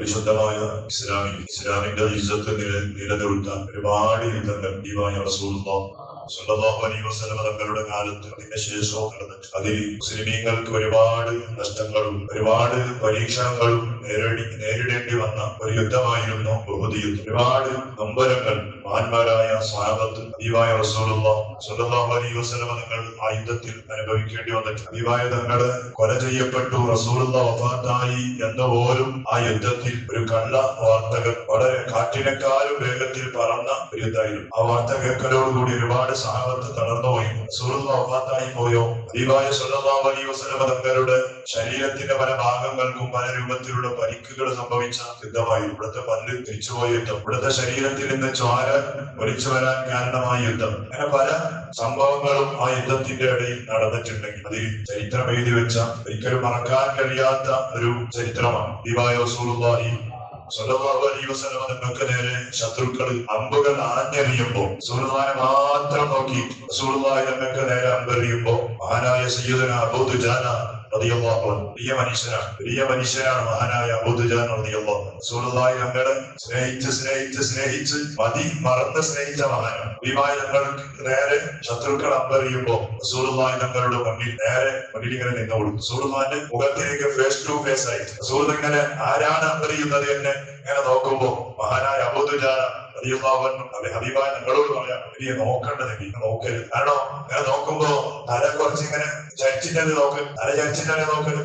പരിശുദ്ധമായ ഇസ്ലാമിന്റെ ഇസ്സത്ത് നിലനിർത്താൻ ഒരുപാട് യുദ്ധങ്ങൾ സല്ലല്ലാഹു അലൈഹി വസല്ലം തങ്ങളുടെ കാലത്ത് അതിന്റെ ശേഷവും നടന്നിട്ട് അതിൽ മുസ്ലിമീങ്ങൾക്ക് ഒരുപാട് നഷ്ടങ്ങളും ഒരുപാട് പരീക്ഷണങ്ങളും നേരിടേണ്ടി വന്ന ഒരു യുദ്ധമായിരുന്നു ഉഹദ് യുദ്ധം. ഒരുപാട് നൊമ്പരങ്ങൾ മഹാന്മാരായ സ്വഹാബത്ത് ഹബീബായ റസൂലുള്ളാഹി സ്വല്ലല്ലാഹു അലൈഹി വസല്ലം തങ്ങൾ ആ യുദ്ധത്തിൽ അനുഭവിക്കേണ്ടി വന്നിട്ട് ഹബീബായ തങ്ങള് കൊല ചെയ്യപ്പെട്ടു, റസൂലുള്ളാഹി വഫാത്തായി എന്ന പോലും ആ യുദ്ധത്തിൽ ഒരു കള്ള വാർത്തകൾ വളരെ കാറ്റിനെക്കാളും വേഗത്തിൽ പറന്ന ഒരു യുദ്ധമായിരുന്നു. ആ വാർത്ത കേൾക്കലോടുകൂടി ഒരുപാട് സഹാബത്ത് തളർന്നുപോയി. റസൂലുള്ളാഹി വഫാത്തായി പോയോ? ഹബീബായ സ്വല്ലല്ലാഹു അലൈഹി വസല്ലം തങ്ങളുടെ ശരീരത്തിന്റെ പല ഭാഗങ്ങൾക്കും പല രൂപത്തിലുള്ള പരിക്കുകൾ സംഭവിച്ച യുദ്ധമായിരുന്നു. ഇവിടുത്തെ പല്ല് തിരിച്ചുപോയ യുദ്ധം, ഇവിടുത്തെ ശരീരത്തിൽ നിന്ന് ചോര ഒലിച്ചു വരാൻ കാരണമായ യുദ്ധം, അങ്ങനെ പല സംഭവങ്ങളും ആ യുദ്ധത്തിന്റെ ഇടയിൽ നടന്നിട്ടുണ്ടെങ്കിൽ അതിൽ ചരിത്രം എഴുതി വെച്ച ഒരിക്കലും മറക്കാൻ കഴിയാത്ത ഒരു ചരിത്രമാണ്. ഹബീബായ റസൂലുള്ളാഹി സ്വല്ലല്ലാഹു അലൈഹി വസല്ലം തങ്ങൾക്ക് നേരെ ശത്രുക്കൾ അമ്പുകൾ ആഞ്ഞെറിയുമ്പോൾ റസൂലുള്ളാഹിനെ മാത്രം നോക്കി റസൂലുള്ളാഹി തങ്ങൾക്ക് നേരെ അമ്പെറിയുമ്പോൾ മഹാനായ സയ്യിദുനാ അബൂ ദുജാന റളിയല്ലാഹു അൻഹു വലിയ മനുഷ്യനാണ് മഹാനായ അബൂ ദുജാന റളിയല്ലാഹു അൻഹു. റസൂലുള്ളാഹി തങ്ങളെ സ്നേഹിച്ച് മതി മറന്ന് സ്നേഹിച്ച മഹാനാണ്. ഹബീബായ തങ്ങൾക്ക് നേരെ ശത്രുക്കൾ അമ്പെറിയുമ്പോൾ റസൂലുള്ളാഹി തങ്ങളുടെ മുന്നിൽ ഇങ്ങനെ നിന്നു കൊടുത്തു. റസൂലുള്ളാഹിന്റെ മുഖത്തിലേക്ക് ഫേസ് ടു ഫേസ് ആയി റസൂൽ ഇങ്ങനെ ആരാണ് അമ്പെറിയുന്നത് എന്ന് ഇങ്ങനെ നോക്കുമ്പോ മഹാനായ അബൂ ദുജാന റളിയല്ലാഹു അൻഹു ഹബീബായ തങ്ങളോട് പറയാം, നബിയെ നോക്കരുത്, കാരണം ഇങ്ങനെ നോക്കുമ്പോ തല കുറച്ചിങ്ങനെ ചരിച്ചിട്ടത്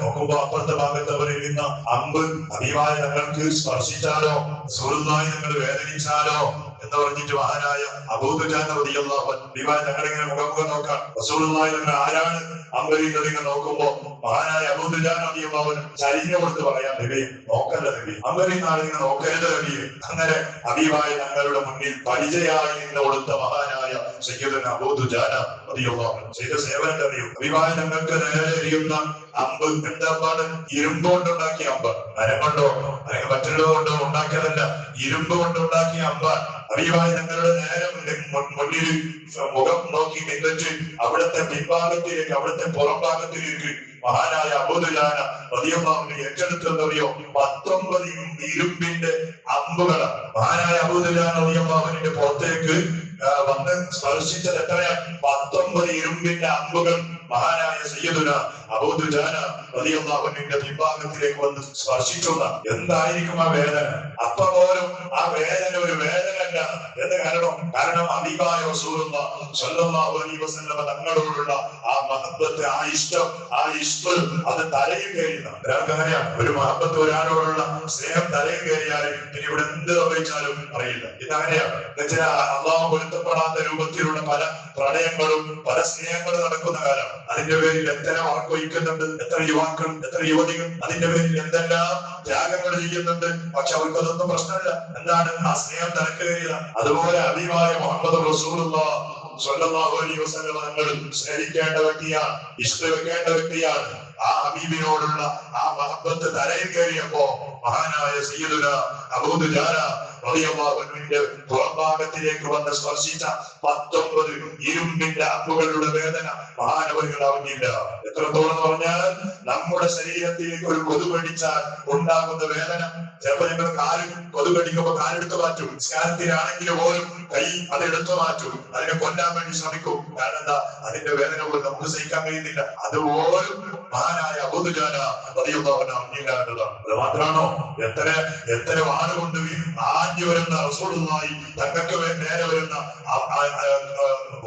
നോക്കുമ്പോ അപ്പുറത്തെ ഭാഗത്ത് അവരിരുന്ന അമ്പ് ഹബീബായ തങ്ങൾക്ക് സ്പർശിച്ചാലോ റസൂലുള്ളാഹി തങ്ങൾ വേദനിച്ചാലോ എന്ന് പറഞ്ഞിട്ട് മഹാനായ അബൂ ദുജാന റളിയല്ലാഹു അൻഹു ഹബീബായ തങ്ങളിങ്ങനെ മുഖം നോക്കാം. റസൂലുള്ളാഹി തങ്ങൾ ആരാണ് അമ്പെറിയുന്നത് ഇങ്ങനെ നോക്കുമ്പോ മഹാനായ അബൂ ദുജാന റളിയല്ലാഹു അൻഹു ചരിഞ്ഞു കൊടുത്ത് പറയാം, നബിയെ നോക്കല്ല, നബി അമ്പെറിയുന്ന ആളിങ്ങനെ നോക്കരുത് നബിയെ. അങ്ങനെ ഹബീബായ തങ്ങളുടെ മുന്നിൽ പരിചയമായി നിന്ന് കൊടുത്ത മഹാനായ സയ്യിദുനാ അബൂ ദുജാന റളിയല്ലാഹു അൻഹു ചെയ്ത സേവനം അറിയും. ഹബീബായ തങ്ങൾക്ക് നേരെ എറിയുന്ന അമ്പ് എന്താണ്? ഇരുമ്പ് കൊണ്ടുണ്ടാക്കിയ അമ്പ്, മരം കൊണ്ടോ അല്ലെങ്കിൽ മറ്റുള്ളത് കൊണ്ടോ ഉണ്ടാക്കിയതല്ല, ഇരുമ്പ് കൊണ്ടുണ്ടാക്കിയ അമ്പാണ്. ഹബീബായ തങ്ങളുടെ നേരെ മുന്നിൽ മുഖം നോക്കി നിന്നിട്ട് അവിടുത്തെ പിൻഭാഗത്തിലേക്ക്, അവിടുത്തെ പുറം ഭാഗത്തിലേക്ക് മഹാനായ അബൂ ദുജാന റളിയല്ലാഹു അൻഹു ഏറ്റെടുത്തറിയോ 19 ഇരുമ്പിന്റെ അമ്പുകൾ മഹാനായ അബൂ ദുജാന റളിയല്ലാഹു അൻഹുവിന്റെ പുറത്തേക്ക് വന്ന് സ്പർശിച്ചത് എത്രയാണ്? 19 ഇരുമ്പിന്റെ അമ്പുകൾ മഹാനായ സയ്യിദുനാ അബൂ ദുജാന റളിയല്ലാഹു അൻഹുവിന്റെ പിൻഭാഗത്തിലേക്ക് വന്ന് സ്പർശിച്ചുന്ന എന്തായിരിക്കും ആ വേദന? അപ്പൊ പോലും ആ വേദന ഒരു വേദനയല്ല എന്ന് കാരണം ഹബീബായ റസൂലുള്ളാഹി സ്വല്ലല്ലാഹു അലൈഹി വസല്ലം തങ്ങളോടുള്ള ആ മഹബ്ബത്ത്, ആ ഇഷ്ടം അത് തലയിൽ കയറിയതാണ്. ഒരാൾക്കങ്ങനെയാണ്, ഒരു മഹബ്ബത്ത്, ഒരാളോടുള്ള സ്നേഹം തലയിൽ കയറിയാൽ പിന്നെ ഇവിടെ എന്ത് സംഭവിച്ചാലും അറിയില്ല. ഇതങ്ങനെയാണ്. അള്ളാഹു പൊരുത്തപ്പെടാത്ത രൂപത്തിലുള്ള പല പ്രണയങ്ങളും പല സ്നേഹങ്ങളും നടക്കുന്ന കാലമാണ്. അതിന്റെ പേരിൽ എത്ര വാക്കൊഴിക്കുന്നുണ്ട്, എത്ര യുവാക്കൾ, എത്ര യുവതികൾ അതിന്റെ പേരിൽ എന്തെല്ലാം ത്യാഗങ്ങൾ ചെയ്യുന്നുണ്ട്. പക്ഷെ അവർക്കതൊന്നും പ്രശ്നമില്ല. എന്താണ്? ആ സ്നേഹം തലക്ക് കയറിയതാണ്. അതുപോലെ ഹബീബായ മുഹമ്മദ് റസൂലുള്ളാഹി സ്വല്ലല്ലാഹു അലൈഹി വസല്ലം തങ്ങൾ സ്നേഹിക്കേണ്ട വ്യക്തിയാണ്, ഇഷ്ടവെക്കേണ്ട വ്യക്തിയാണ്. ആ ഹബീബിനോടുള്ള ആ മഹബ്ബത്ത് തലയിൽ കയറിയപ്പോ മഹാനായ സയ്യിദുനാ അബൂ ദുജാന റളിയല്ലാഹു അൻഹുവിന്റെ പുറംഭാഗത്തിലേക്ക് വന്ന് സ്പർശിച്ച 19 ഇരുമ്പിന്റെ അമ്പുകളുടെ വേദന മഹാനവരുകൾ അറിഞ്ഞില്ല. എത്രത്തോളം പറഞ്ഞാൽ നമ്മുടെ ശരീരത്തിലേക്ക് ഒരു കൊതു കടിച്ചാൽ ഉണ്ടാകുന്ന വേദന, ചിലപ്പോൾ ഞങ്ങൾ കൊതു കടിക്കുമ്പോ കാലെടുത്ത് മാറ്റും, സ്കാരത്തിലാണെങ്കിൽ പോലും കൈ അതെടുത്തു മാറ്റും, അതിനെ കൊല്ലാൻ വേണ്ടി ശ്രമിക്കും. കാരണം എന്താ? അതിന്റെ വേദന പോലും നമുക്ക് സഹിക്കാൻ കഴിയുന്നില്ല. അതുപോലും മഹാനായ അബൂ ദുജാന റളിയല്ലാഹു അൻഹു അറിഞ്ഞില്ല എന്നതാണ്. അത് മാത്രമാണോ? എത്ര വാളുകൊണ്ട് ആഞ്ഞു വരുന്ന റസൂലുള്ളാഹി തങ്ങൾക്ക് നേരെ വരുന്ന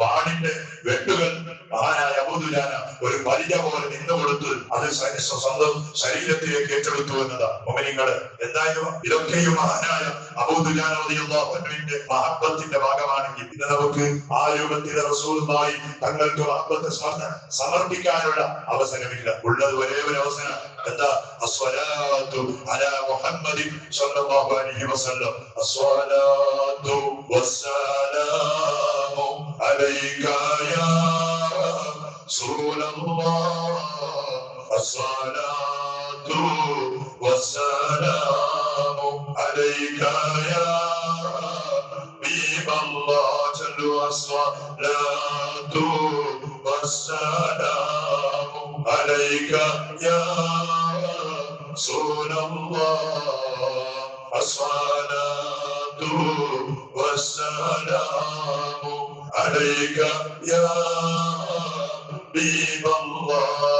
വാളിന്റെ വെട്ടുകൾ മഹാനായ അബൂ ദുജാന ഒരു പരിച പോലെ നിന്നു കൊടുത്ത് അത് സ്വന്തം ശരീരത്തിലേക്ക് ഏറ്റെടുത്തു എന്നതാണ്. മുഅ്മിനീങ്ങളെ, എന്തായാലും ഇതൊക്കെയും മഹാനായ അബൂ ദുജാന റളിയല്ലാഹു അൻഹുവിന്റെ മഹബ്ബത്തിന്റെ ഭാഗമാണെങ്കിൽ ഇന്ന് നമുക്ക് ആ രൂപത്തിൽ റസൂലുള്ളാഹി തങ്ങൾക്ക് മഹബ്ബത്ത് സമർപ്പിക്കാനുള്ള അവസരമില്ല. ഉള്ളത് ഒരേ ഒരു അവസരം എന്താ? അസ്സലാത്തു അലാ മുഹമ്മദിൻ സ്വല്ലല്ലാഹു അലൈഹി വസല്ലം. അസ്സലാത്തു വസ്സലാമു അലൈക യാ റസൂലല്ലാഹ്. അസ്സലാത്തു വസ്സലാമു അലൈക യാ ഹബീബല്ലാഹ്. ചൊല്ലു അസ്സലാത്തു വസ്സലാമു അലൈക യാ റസൂലല്ലാഹ്. അസ്സലാത്തു വസ്സലാമു അലൈക യാ ഹബീബല്ലാഹ്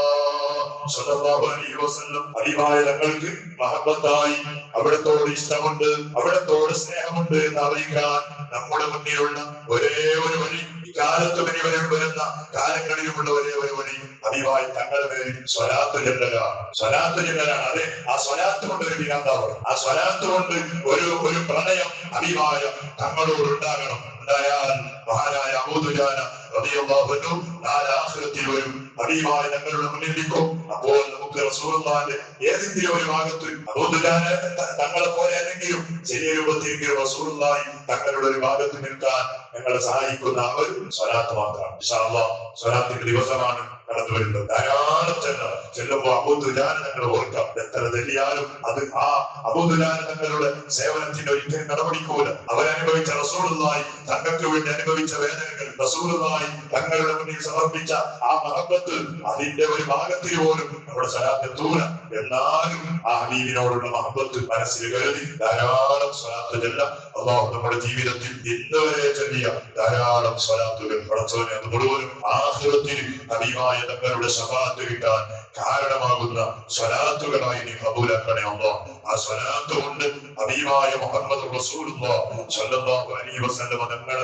സ്വല്ലല്ലാഹു അലൈഹി വസല്ലം. ഹബീബായ തങ്ങൾക്ക് മഹബത്തായി അവിടത്തോട് ഇഷ്ടമുണ്ട്, അവിടത്തോട് സ്നേഹമുണ്ട് എന്ന് അറിയിക്കാൻ നമ്മുടെ മുന്നിലുള്ള ഒരേ ഒരു വഴി, ഇക്കാലത്ത് വരുന്ന കാലങ്ങളിലുമുള്ള ഒരേ ഒരു വഴി ഹബീബായ തങ്ങളുടെ പേരിൽ സ്വലാത്ത് ചെല്ലലാണ്. സ്വലാത്ത് ചെല്ലലാണ്. അതെ, ആ സ്വലാത്ത് കൊണ്ട് ഒരു വികാന്താവണം, ആ സ്വലാത്ത് കൊണ്ട് ഒരു പ്രണയം ഹബീബായ തങ്ങളോട് ഉണ്ടാകണം. ഉണ്ടായാൽ മഹാനായ അബൂ ദുജാന റളിയല്ലാഹു അൻഹു ആഖിറത്തിൽ വരും, ഹബീബായ തങ്ങളുടെ മുന്നിൽ നിൽക്കും. അപ്പോൾ നമുക്ക് റസൂലുള്ളാഹിന്റെ ഏതെങ്കിലും ഒരു ഭാഗത്ത് അബൂ ദുജാന തങ്ങളെ പോലെ അല്ലെങ്കിലും ചെറിയ രൂപത്തിൽ റസൂലുള്ളാഹി തങ്ങളുടെ ഒരു ഭാഗത്ത് നിൽക്കാൻ ഞങ്ങളെ സഹായിക്കുന്ന ആ ഒരു സ്വലാത്ത് മാത്രമാണ്. ഇൻഷാ അല്ലാഹ് സ്വലാത്തിന്റെ ദിവസമാണ് കടന്നു വരുന്നത്. ധാരാളം ചെല്ലുമ്പോൾ അബൂ ദുജാന തങ്ങൾ ഓർക്കാം. എത്ര തെളിയാലും അത് ആ അബൂ ദുജാന തങ്ങളുടെ സേവനത്തിന്റെ ഒരിക്കലും നടപടിക്കൂല. അവരനുഭവിച്ച റസൂലുള്ളാഹി തങ്ങൾക്ക് വേണ്ടി അനുഭവിച്ച വേദനകൾ, റസൂലുള്ളാഹി തങ്ങളുടെ മുന്നിൽ സമർപ്പിച്ച ആ മഹബത്ത്, അതിന്റെ ഒരു ഭാഗത്തിൽ പോലും നമ്മുടെ സ്വലാത്ത് എത്തൂല. എന്നാലും ആ ഹബീബിനോടുള്ള മഹബത്ത് മനസ്സിൽ കരുതി ധാരാളം സ്വലാത്ത് ചെല്ലാം. അല്ലാഹു നമ്മുടെ ജീവിതത്തിൽ ഇന്നുവരെ ചൊല്ലിയ ധാരാളം സ്വലാത്തുകൾ പടച്ചവനെ അത് മുഴുവനും ആഖിറത്തിൽ ഹബീബായ തങ്ങളുടെ ശഫാഅത്ത് കിട്ടാൻ കാരണമാകുന്ന സ്വലാത്തുകളായി നീ കബൂലാക്കണേ അല്ലാഹ്. ആ സ്വലാത്ത് കൊണ്ട് ഹബീബായ മുഹമ്മദ് റസൂലുള്ളാഹി സ്വല്ലല്ലാഹു അലൈഹി വസല്ലം തങ്ങൾ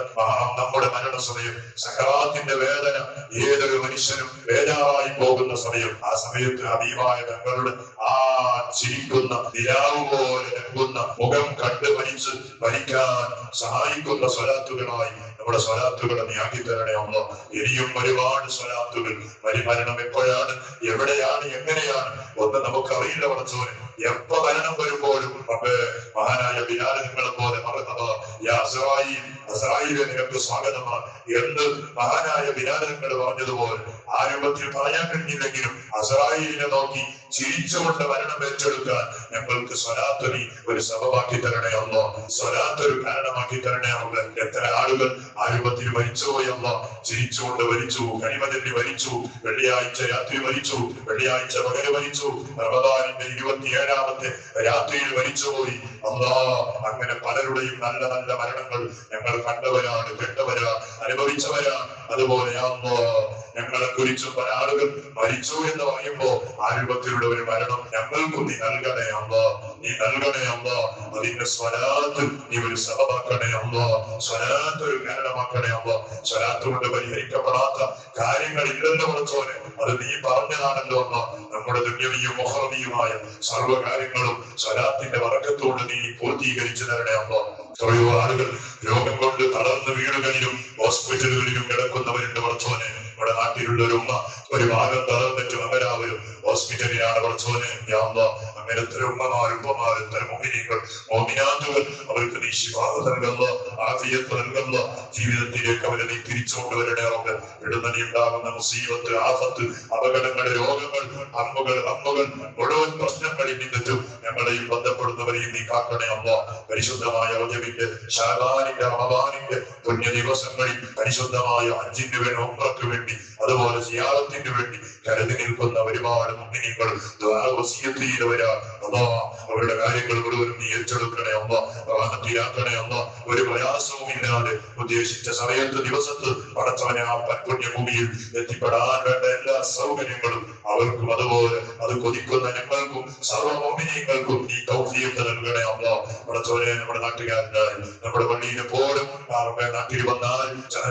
നമ്മുടെ മരണ സമയം, സക്കറാത്തിന്റെ വേദന, ഏതൊരു മനുഷ്യനും വേദനായി പോകുന്ന സമയം, ആ സമയത്ത് ഹബീബായ തങ്ങളുടെ ആ ചിരിക്കുന്ന നിലാവ് പോലെ നൽകുന്ന മുഖം കണ്ട് മരിക്കാൻ സഹായിക്കുന്ന സ്വലാത്തുകളായി നമ്മുടെ സ്വലാത്തുകളെ നീ ആക്കി തരണേ അല്ലാഹ്. ഇനിയും ഒരുപാട് സ്വലാത്തുകൾ. മരണം എപ്പോഴാണ്, എവിടെയാണ്, എങ്ങനെയാണ് ഒന്ന് നമുക്കറിയില്ല പടച്ചോനെ. എപ്പോ മരണം വരുമ്പോഴും മഹാനായ ബിലാൽ നിങ്ങളെ പോലെ അസ്റായീൽ നിനക്ക് സ്വാഗതമാണ് എന്ന് മഹാനായ ബിലാൽ നിങ്ങൾ പറഞ്ഞതുപോലെ ആ രൂപത്തിൽ പറയാൻ കഴിഞ്ഞില്ലെങ്കിലും അസ്റായീലിനെ നോക്കി ചിരിച്ചുകൊണ്ട് മരണം ഏറ്റെടുക്കാൻ ഞങ്ങൾക്ക് സ്വലാത്ത് നീ ഒരു സബബാക്കി തരണേ അല്ലാഹ്. സ്വലാത്ത് ഒരു കാരണമാക്കി തരണേ അല്ലാഹ്. എത്ര ആളുകൾ ആ രൂപത്തിൽ മരിച്ചുപോയി അല്ലാഹ്. ചിരിച്ചുകൊണ്ട് മരിച്ചു, കനിമചൊല്ലി മരിച്ചു, വെള്ളിയാഴ്ച രാത്രി മരിച്ചു, വെള്ളിയാഴ്ച പകല് മരിച്ചു, റമദാനിന്റെ 27ാമത്തെ രാത്രിയിൽ മരിച്ചുപോയി അല്ലാഹ്. അങ്ങനെ പലരുടെയും നല്ല നല്ല മരണങ്ങൾ ഞങ്ങൾ കണ്ടവരാണ്, കേട്ടവരാണ്, അനുഭവിച്ചവരാണ്. അതുപോലെ അല്ലാഹ് ഞങ്ങളെ കുറിച്ച് പല ആളുകൾ മരിച്ചു എന്ന് പറയുമ്പോ ആ രൂപത്തിലുള്ള ഒരു മരണം ഞങ്ങൾക്കും നീ നൽകണേ അല്ലാഹ്. നീ നൽകണേ അല്ലാഹ്. അതിന്റെ സ്വലാത്ത് നീ ഒരു സബബാക്കണേ അല്ലാഹ്. സ്വലാത്ത് ഒരു കാരണമാക്കണേ അല്ലാഹ്. സ്വലാത്ത് കൊണ്ട് പരിഹരിക്കപ്പെടാത്ത കാര്യങ്ങൾ ഇല്ലെന്ന് പടച്ചോനെ, അത് നീ പറഞ്ഞതാണല്ലോ അല്ലാഹ്. നമ്മുടെ ദുന്യവിയും മുഹറവിയുമായ സർവ്വകാര്യങ്ങളും സ്വലാത്തിന്റെ ബറക്കത്തോട് നീ പൂർത്തീകരിച്ചു തരണേ അല്ലാഹ്. എത്രയോ ആളുകൾ രോഗം കൊണ്ട് തളർന്ന് വീടുകളിലും ഹോസ്പിറ്റലുകളിലും കിടക്കുന്നവരുണ്ട് പടച്ചോനെ. നമ്മുടെ നാട്ടിലുള്ള ഒരു ഉമ്മ ഒരു ഭാഗം തളർന്നിട്ട് അവരാവരും ഹോസ്പിറ്റലിലാണ് പടച്ചോനെ. യാ അല്ലാഹ്, അങ്ങനെ എത്ര ഉമ്മമാരും എത്ര മുഅ്മിനീങ്ങൾ മുഅ്മിനാത്തുകൾ അവർക്ക് നീ ശിഫാഅ നൽകല്ലാ, ആഫിയത്ത് നൽകല്ലാ. ജീവിതത്തിലേക്ക് അവരെ നീ തിരിച്ചുകൊണ്ടുവരണേ റബ്ബേ. ഇടുന്നതി ഉണ്ടാകുന്ന മുസീബത്ത്, ആഫത്ത്, അപകടങ്ങൾ, രോഗങ്ങൾ, അമ്മുകൾ മുഴുവൻ പ്രശ്നങ്ങളിൽ നിന്നിട്ടും ഞങ്ങളെയും ബന്ധപ്പെടുന്നവരെയും നീ കാക്കണേ അല്ലാഹ്. പരിശുദ്ധമായ റജബിന്റെ, ശഅബാനിന്റെ, റമദാനിന്റെ പുണ്യ ദിവസങ്ങളിൽ പരിശുദ്ധമായ ഹജ്ജിന് വേണ്ടി, ഉംറയ്ക്ക് വേണ്ടി, അതുപോലെ സിയാറത്തിന് വേണ്ടി കരുതി നിൽക്കുന്ന ഒരുപാട് മുഅ്മിനീങ്ങൾ ദുആ വസിയത്ത് ചെയ്തവരാണ് അല്ലാഹ്. അവരുടെ കാര്യങ്ങൾ മുഴുവനും നീ ഏറ്റെടുക്കണേ അല്ലാഹ്. റഹ്മത്തിയാക്കണേ അല്ലാഹ്. ഒരു പ്രയാസവും ഇല്ലാതെ ഉദ്ദേശിച്ച സമയത്ത് ദിവസത്ത് പടച്ചവനെ ആ പുണ്യ ഭൂമിയിൽ എത്തിപ്പെടാൻ വേണ്ട എല്ലാ സൗകര്യങ്ങളും അവർക്കും അതുപോലെ അത് കൊതിക്കുന്ന ഞങ്ങൾക്കും സർവ്വ മുഅ്മിനീങ്ങൾക്കും നീ തൗഫീഖ് നൽകണേ അല്ലാഹ്. പടച്ചവനെ നമ്മുടെ നാട്ടുകാരനായി നമ്മുടെ പള്ളിയിൽ എപ്പോഴും നാട്ടിൽ വന്നാൽ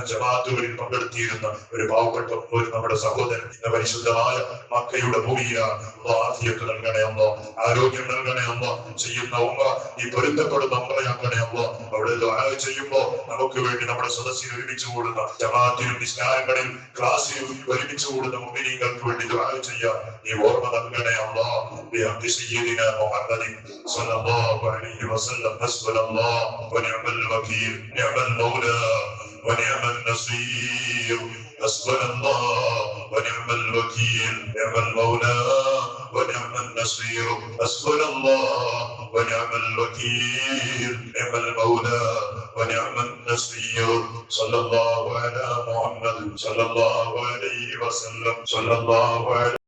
ജമാഅത്തുകളിൽ പങ്കെടുത്തിരുന്ന ഒരു പാവപ്പെട്ട ഒരു നമ്മുടെ സഹോദരൻ ഇന്ന് പരിശുദ്ധമായ മക്കയുടെ ഭൂമിയിലാണ്. ആഫിയത്ത് നൽകണേ അല്ലാഹ്. ആരോഗ്യം നൽകണേ അല്ലാഹ്. ചെയ്യുന്ന ഉംറ നീ പൊരുത്തപ്പെടുന്ന ഉംറയാക്കണേ അല്ലാഹ്. അവിടെ ദുആ ചെയ്യുമ്പോ നമുക്ക് വേണ്ടി നമ്മുടെ സദസ്സിൽ ഒരുമിച്ച് കൂടുന്ന ജമാഅത്തിലും നിസ്കാരങ്ങളിലും ക്ലാസ്സിലും ഒരുമിച്ച് കൂടുന്ന മുഅ്മിനീങ്ങൾക്ക് വേണ്ടി ദുആ ചെയ്യാൻ നീ ഓർമ്മ നൽകണേ അല്ലാഹ്. ബിഹഖി സയ്യിദിനാ മുഹമ്മദിൻ സ്വല്ലല്ലാഹു അലൈഹി വസല്ലം. ഹസ്ബുനല്ലാഹു വനിഅമൽ വകീൽ, നിഅമൽ മൗലാ ونعم النصير. حسبنا الله ونعم الوكيل، نعم المولى ونعم النصير. حسبنا الله ونعم الوكيل، نعم المولى ونعم النصير. صلى الله على محمد صلى الله عليه وسلم. صلى الله عليه